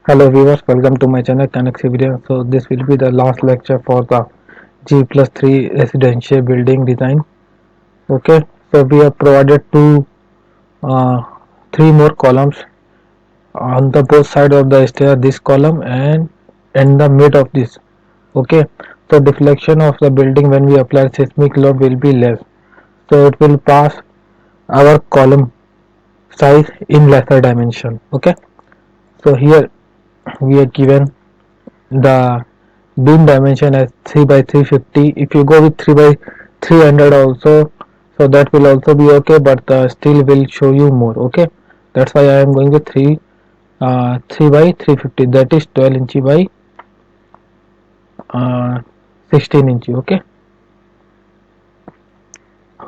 Hello viewers, welcome to my channel Connexivia. So this will be the last lecture for the G plus 3 residential building design. Okay, so we have provided uh, three more columns on the both side of the stair, this column and in the mid of this. Okay, so deflection of the building when we apply seismic load will be less. So it will pass our column size in lesser dimension. Okay, so here we are given the beam dimension as 3 by 350. If you go with 3 by 300 also, so that will also be okay, but still will show you more. Okay, that's why I am going with 3 by 350, that is 12 inch by uh, 16 inch. Okay,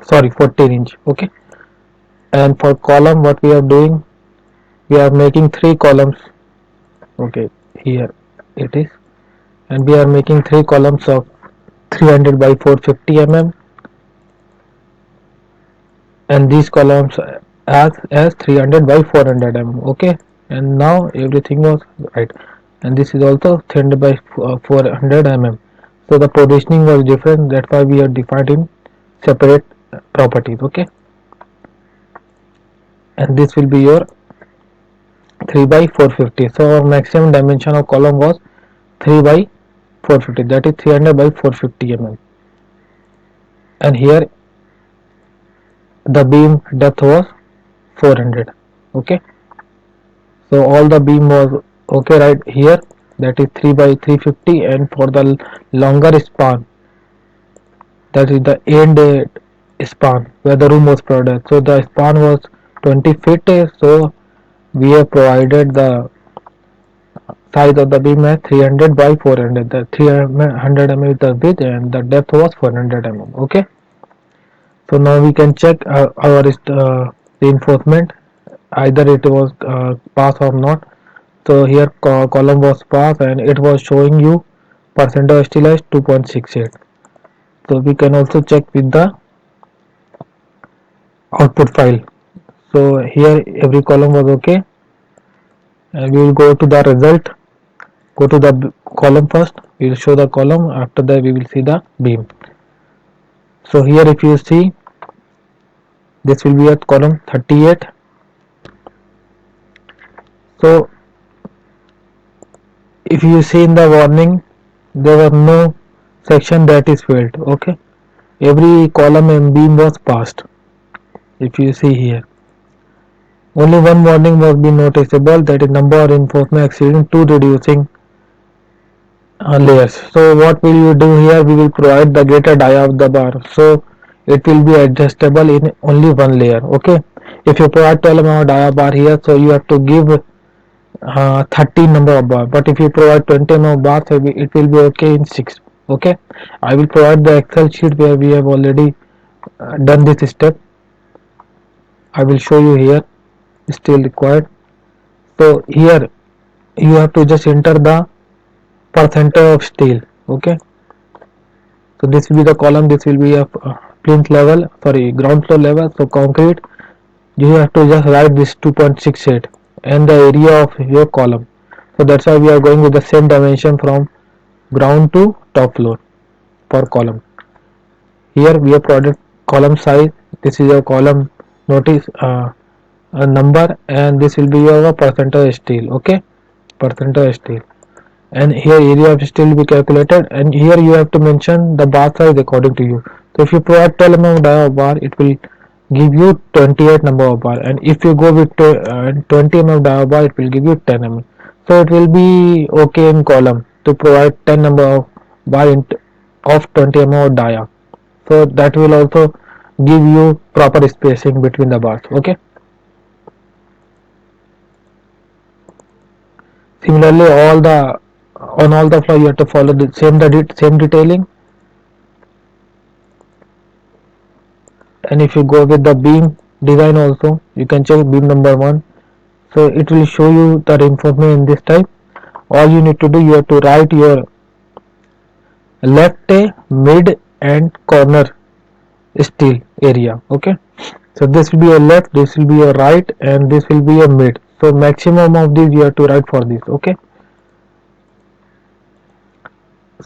sorry, 14 inch. Okay, and for column what we are doing, we are making three columns. Okay, here it is, and we are making three columns of 300 by 450 mm, and these columns as 300 by 400 mm. Okay, and now everything was right, and this is also 300 by 400 mm. So the positioning was different, that's why we are defined in separate properties. Okay, and this will be your 3 by 450. So our maximum dimension of column was 3 by 450, that is 300 by 450 mm, and here the beam depth was 400. Okay, so all the beam was okay right here, that is 3 by 350, and for the longer span, that is the end span where the room was provided, so the span was 20 feet. So we have provided the size of the beam as 300 by 400, the 300 mm is the width and the depth was 400 mm. Okay, so now we can check our reinforcement, either it was pass or not. So here column was pass and it was showing you percentage still as 2.68. So we can also check with the output file. So here every column was okay, and we will go to the result. Go to the column first, we will show the column, after that we will see the beam. So here if you see, this will be at column 38. So if you see in the warning, there was no section that is failed. Okay, every column and beam was passed. If you see here, only one warning must be noticeable, that is number of reinforcement exceeding 2 reducing layers. So what will you do here? We will provide the greater dia of the bar, so it will be adjustable in only one layer. Okay, if you provide 12 mm dia bar here, so you have to give 30 number of bar, but if you provide 20 mm bar, so it will be okay in 6. Okay, I will provide the Excel sheet where we have already done this step. I will show you here, still required. So here you have to just enter the percentage of steel. Okay, so this will be the column, this will be a plinth level, sorry, ground floor level. So concrete, you have to just write this 2.68 and the area of your column. So that's why we are going with the same dimension from ground to top floor for column. Here we have provided column size, this is your column notice a number, and this will be your percentage steel. Okay, percentage steel, and here area of steel will be calculated, and here you have to mention the bar size according to you. So if you provide 12 mm dia bar, it will give you 28 number of bar, and if you go with 20 mm dia bar, it will give you 10 mm. So it will be okay in column to provide 10 number of bar of 20 mm of dia, so that will also give you proper spacing between the bars. Okay, similarly all the on all the floor you have to follow the same detailing. And if you go with the beam design also, you can check beam number 1, so it will show you the reinforcement in this type. All you need to do, you have to write your left, mid and corner steel area. Okay, so this will be your left, this will be your right, and this will be your mid. So maximum of these you have to write for this. Okay,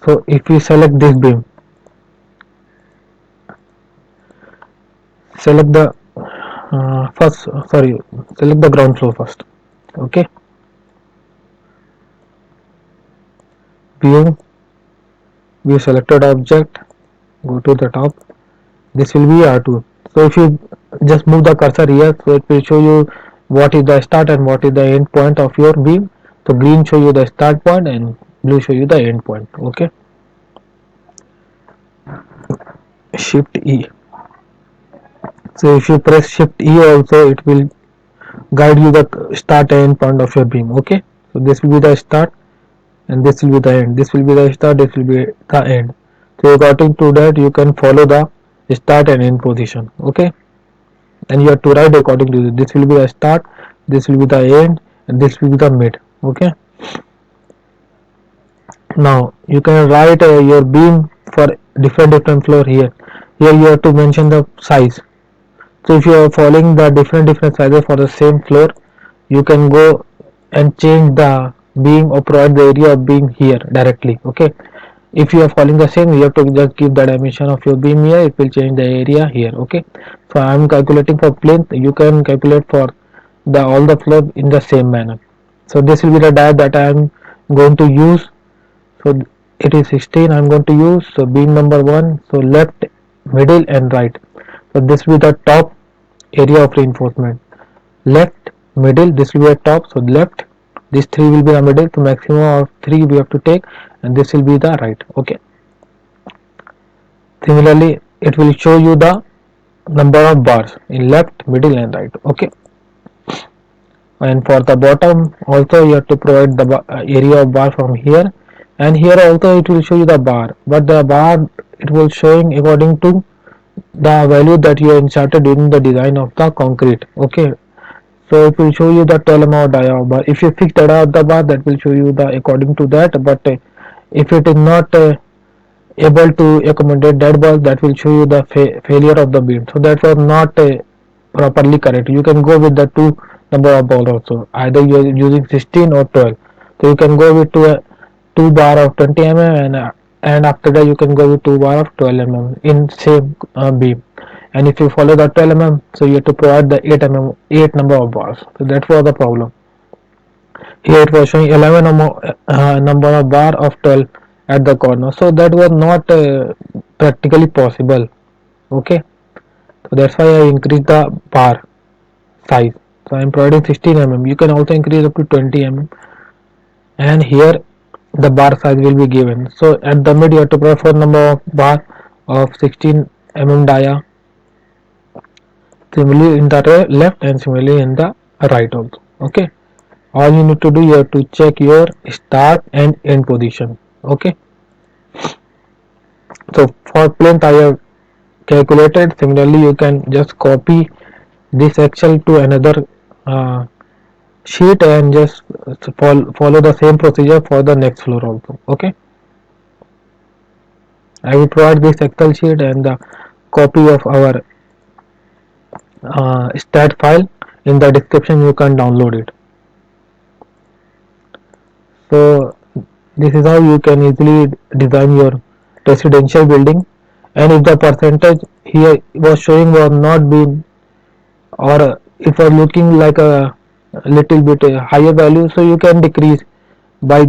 So if we select this beam, select the first sorry select the ground floor first. Okay, view, view selected object, go to the top. This will be R2. So if you just move the cursor here, so it will show you what is the start and what is the end point of your beam. So green show you the start point and blue show you the end point. Okay, shift E. So if you press shift E also, it will guide you the start and end point of your beam. Okay, so this will be the start and this will be the end. This will be the start, this will be the end. So according to that you can follow the start and end position. Okay, and you have to write according to this. This will be the start, this will be the end, and this will be the mid. Okay, now you can write your beam for different floor here. Here you have to mention the size. So if you are following the different sizes for the same floor, you can go and change the beam or provide the area of beam here directly. Okay, if you are following the same, you have to just give the dimension of your beam here, it will change the area here. Okay, so I am calculating for plinth, you can calculate for the all the floor in the same manner. So this will be the die that I am going to use. So it is 16 I am going to use. So beam number 1, so left, middle and right. So this will be the top area of reinforcement. Left, middle, this will be a top, so left, these 3 will be the middle, so maximum of 3 we have to take, and this will be the right. Okay, similarly it will show you the number of bars in left, middle and right. Okay, and for the bottom also you have to provide the area of bar from here, and here also it will show you the bar, but the bar it will showing according to the value that you inserted during the design of the concrete. Okay, so it will show you the 12 mm dia bar. If you fix the dia of the bar, that will show you the according to that, but if it is not able to accommodate that bar, that will show you the failure of the beam. So that was not properly correct. You can go with the two number of ball also, either you are using 16 or 12. So you can go with two bar of 20 mm, and after that you can go with two bar of 12 mm in same beam. And if you follow the 12 mm, so you have to provide the 8 number of bars. So that was the problem. Here it was showing 11 number of bar of 12 at the corner, so that was not practically possible. Okay, so that's why I increased the bar size. So I am providing 16 mm. You can also increase up to 20 mm, and here the bar size will be given. So at the mid you have to provide 4 number of bar of 16 mm dia, similarly in the left and similarly in the right also. Okay, all you need to do, you have to check your start and end position. Okay, so for plinth I have calculated. Similarly you can just copy this excel to another uh, sheet and just follow the same procedure for the next floor also. Okay, I will provide this excel sheet and the copy of our stat file in the description. You can download it. So this is how you can easily design your residential building. And if the percentage here was showing was not been, or if are looking like a little bit higher value, so you can decrease by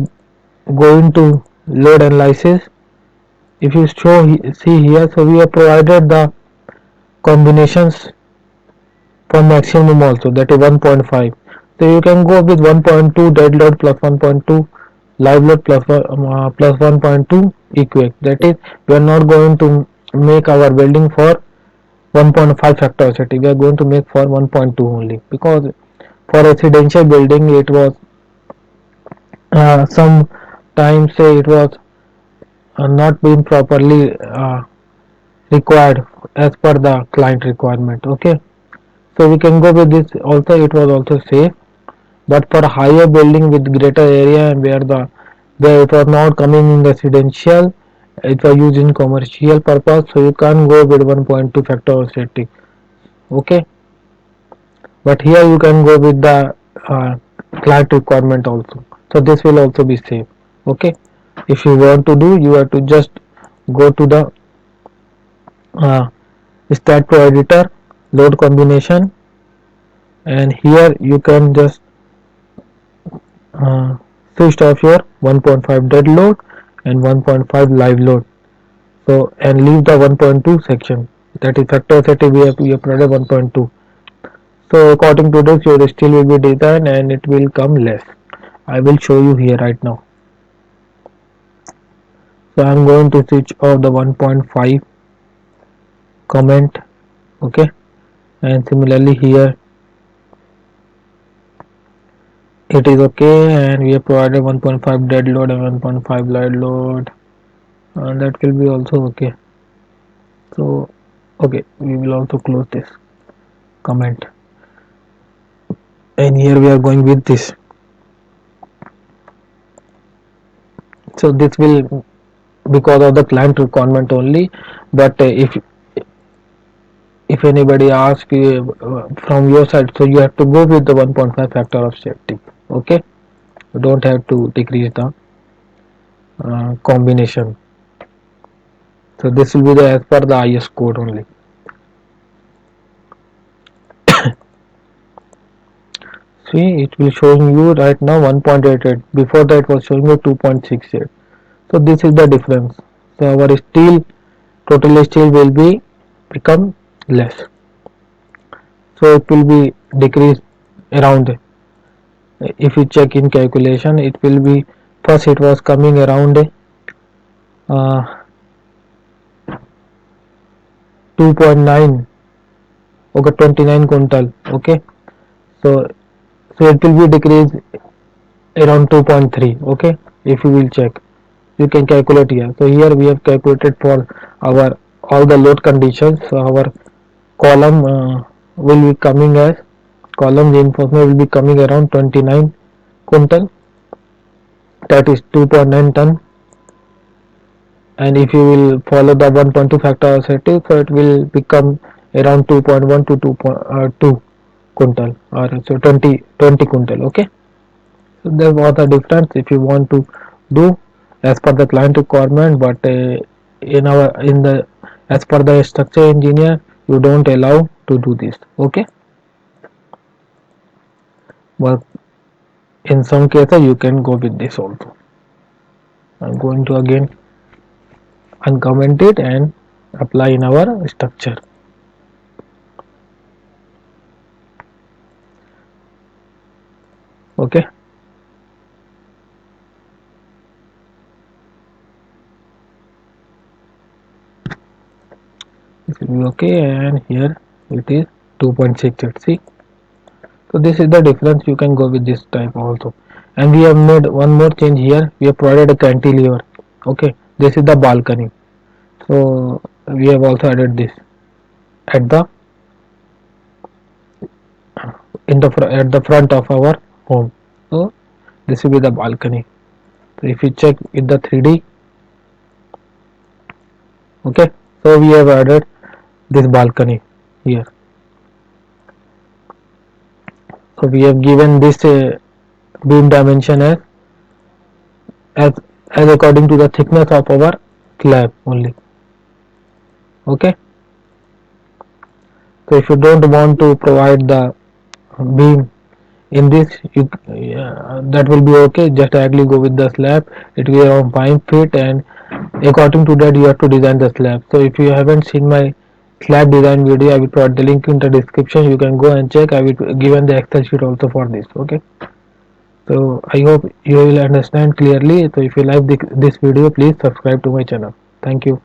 going to load analysis. If you see here, so we have provided the combinations for maximum also, that is 1.5. So you can go with 1.2 dead load plus 1.2 live load plus 1.2 equate. That is, we are not going to make our building for 1.5 factor city, we are going to make for 1.2 only, because for residential building it was sometimes say it was not being properly required as per the client requirement. Okay, so we can go with this also, it was also safe. But for higher building with greater area and where it was not coming in residential, it was used in commercial purpose, so you can't go with 1.2 factor static. Okay, but here you can go with the client requirement also, so this will also be safe. Okay, If you want to do, you have to just go to the uh, stat pro editor, load combination, and here you can just switch off your 1.5 dead load and 1.5 live load. So and leave the 1.2 section, that is factor setting we have provided 1.2. So according to this your steel will be designed and it will come less. I will show you here right now. So I am going to switch off the 1.5 comment, okay, and similarly here it is okay, and we have provided 1.5 dead load and 1.5 live load, and that will be also okay. So okay, we will also close this comment, and here we are going with this. So this will because of the client requirement only, but if anybody asks from your side, so you have to go with the 1.5 factor of safety, okay, you don't have to decrease the combination. So this will be the as per the IS code only. See, it will showing you right now 1.88, before that was showing you 2.68. So this is the difference. So our steel, total steel will be become less, so it will be decreased around. If you check in calculation, it will be, first it was coming around 2.9, okay, 29 quintal, okay. So it will be decreased around 2.3, okay. If you will check, you can calculate here. So here we have calculated for our all the load conditions. So our column will be coming as, column reinforcement will be coming around 29 quintal, that is 2.9 ton. And if you will follow the 1.2 factor assertive, so it will become around 2.1 to 2.2 quintal, or so 20 quintal, okay. So there was a difference if you want to do as per the client requirement, but in the as per the structure engineer you don't allow to do this, okay. But in some cases you can go with this also. I'm going to again uncomment it and apply in our structure. Okay, this will be okay, and here it is 2.68. See, so this is the difference. You can go with this type also. And we have made one more change here. We have provided a cantilever, okay. This is the balcony, so we have also added this at the at the front of our home. So this will be the balcony. So if you check with the 3D, okay, so we have added this balcony here. So we have given this beam dimension as as according to the thickness of our slab only, okay. So if you don't want to provide the beam in this, that will be okay, just directly go with the slab. It will be around 5 feet, and according to that you have to design the slab. So if you haven't seen my slab design video, I will provide the link in the description. You can go and check. I will given the Excel sheet also for this, okay. So I hope you will understand clearly. So if you like this video, please subscribe to my channel. Thank you.